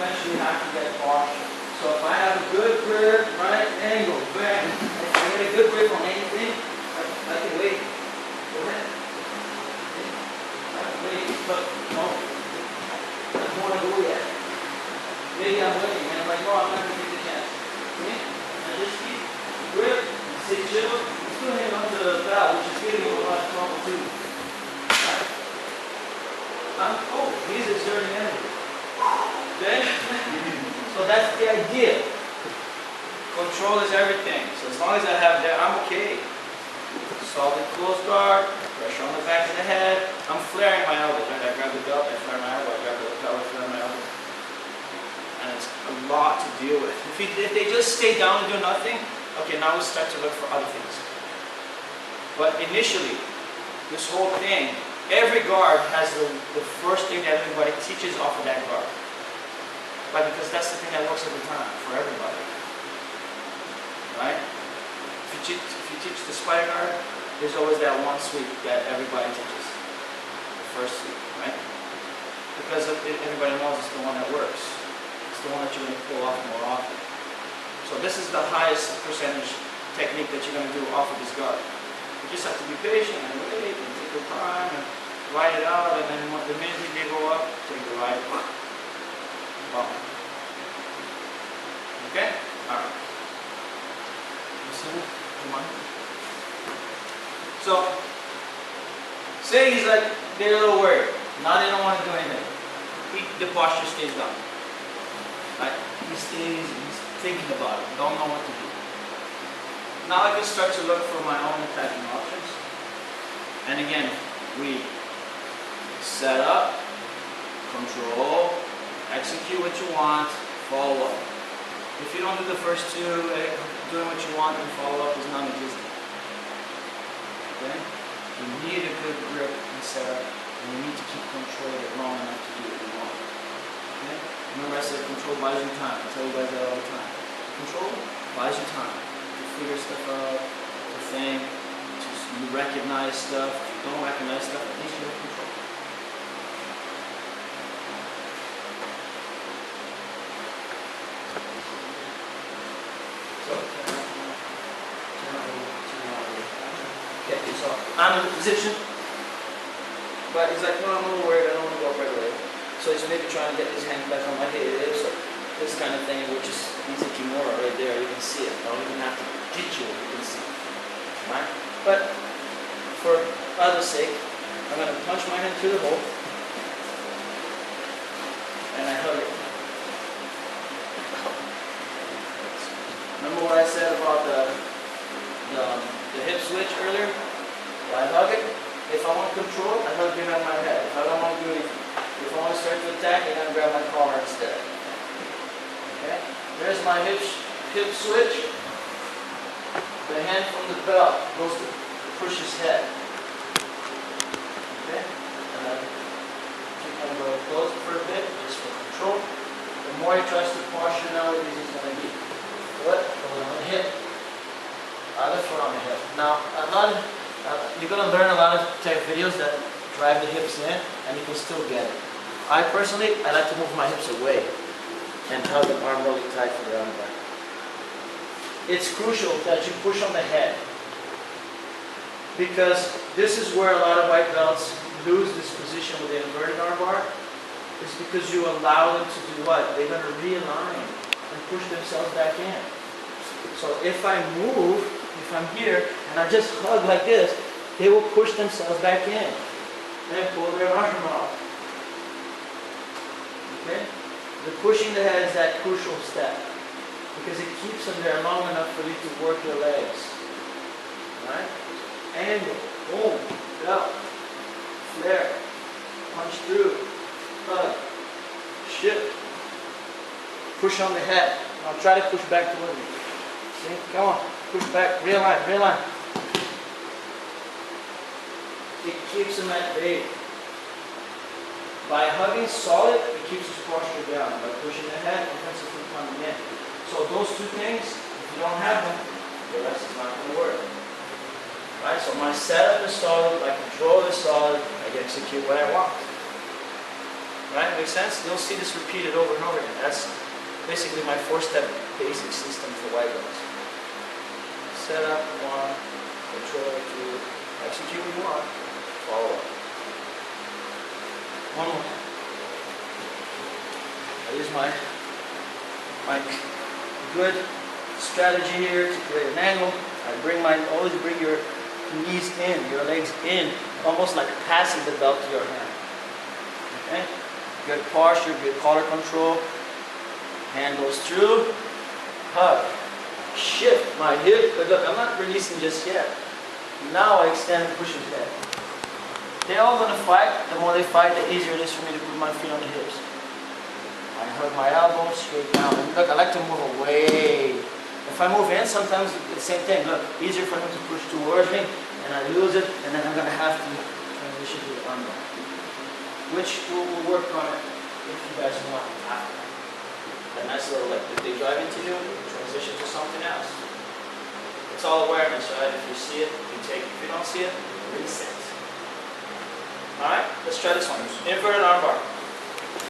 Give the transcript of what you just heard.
eventually have to get posture. So if I have a good grip, right angle, back, if I get a good grip on anything, I can wait. Go ahead. I can wait, but no. I don't want to go yet. Maybe I'm waiting, and I'm like, no, I'm not going to take the chance. Okay? And just keep grip, stay chill. Still hang on to the valve, which is giving you a lot of trouble too. Right? Oh, he's exerting energy. Okay? So that's the idea. Control is everything. So as long as I have that, I'm okay. Solid close guard, pressure on the back of the head. I'm flaring my elbows. Right? I grab the belt, I flare my elbow, I grab the belt, I flare my elbow. And it's a lot to deal with. If they just stay down and do nothing, okay, now we start to look for other things. But initially, this whole thing, every guard has the first thing that everybody teaches off of that guard. Right? Because that's the thing that works every time for everybody. Right? If you teach the spider guard, there's always that one sweep that everybody teaches. The first sweep, right? Because everybody knows it's the one that works. It's the one that you're going to pull off more often. So this is the highest percentage technique that you're going to do off of this guard. You just have to be patient and wait and take your time and ride it out, and then the minute they go up, take the ride. Bump. Okay? Alright. Come on. So, say he's like, they're a little worried. Now they don't want to do anything. The posture stays down. Right? He's thinking about it, don't know what to do. Now I can start to look for my own attacking options. And again, we set up, control, execute what you want, follow up. If you don't do the first two, doing what you want and follow up is non-existent. Okay? You need a good grip and setup, and you need to keep control of it long enough to do what you want. Okay? Remember I said control buys you time. I tell you guys that all the time. Control buys you time to figure stuff out, to think, to recognize stuff. If you don't recognize stuff, at least you have control. So I'm in a position, but he's like, no, I'm a little worried, I don't want to go up right away. So he's maybe trying to get his hand back on my hips, or this kind of thing, which is easy kimura right there. You can see it. I don't even have to teach you, you can see it. Right? But for others' sake, I'm going to punch my hand through the hole, and I hug it. Remember what I said about the hip switch earlier? I hug it. If I want control, I hug behind my head. If I don't want to do anything. If I want to start to attack, I'm going to grab my collar instead. Okay? There's my hip switch. The hand from the belt goes to push his head. Okay? And I keep on going close for a bit, just for control. The more he tries to posture now, the easier it's going to be. Foot goes on the hip. Other foot on the hip. Now, you're going to learn a lot of tech videos that drive the hips in, and you can still get it. I personally, I like to move my hips away and hug the arm really tight for the armbar. It's crucial that you push on the head, because this is where a lot of white belts lose this position with the inverted armbar. It's because you allow them to do what? They're going to realign and push themselves back in. So if I move, if I'm here, and I just hug like this, they will push themselves back in and pull their arm off. Okay? The pushing the head is that crucial step, because it keeps them there long enough for you to work your legs. Right? Angle, boom, belt, flare, punch through, hug, shift, push on the head. Now try to push back toward me. See? Come on. Push back, realign, realign. It keeps him at bay. By hugging solid, it keeps his posture down. By pushing the head, it prevents it from coming in. So those two things, if you don't have them, the rest is not going to work. Right? So my setup is solid, my control is solid, I can execute what I want. Right? Makes sense? You'll see this repeated over and over again. That's basically my 4-step basic system for white belts. Set up 1, control 2, execute when you want, follow up. One more. I use my good strategy here to create an angle. Always bring your knees in, your legs in, almost like passing the belt to your hand. Okay? Good posture, good collar control. Hand goes through, hug, shift my hip, but look, I'm not releasing just yet. Now I extend and push his head. They're all going to fight. The more they fight, the easier it is for me to put my feet on the hips. I hug my elbows straight down. And look, I like to move away. If I move in, sometimes it's the same thing. Look, easier for him to push towards me, and I lose it, and then I'm going to have to transition to the armbar. Which we'll work on it if you guys want after that. A nice little, like, if they drive into you, transition to something else. It's all awareness, right? If you see it, you take it. If you don't see it, reset. Alright, let's try this one. Inverted armbar.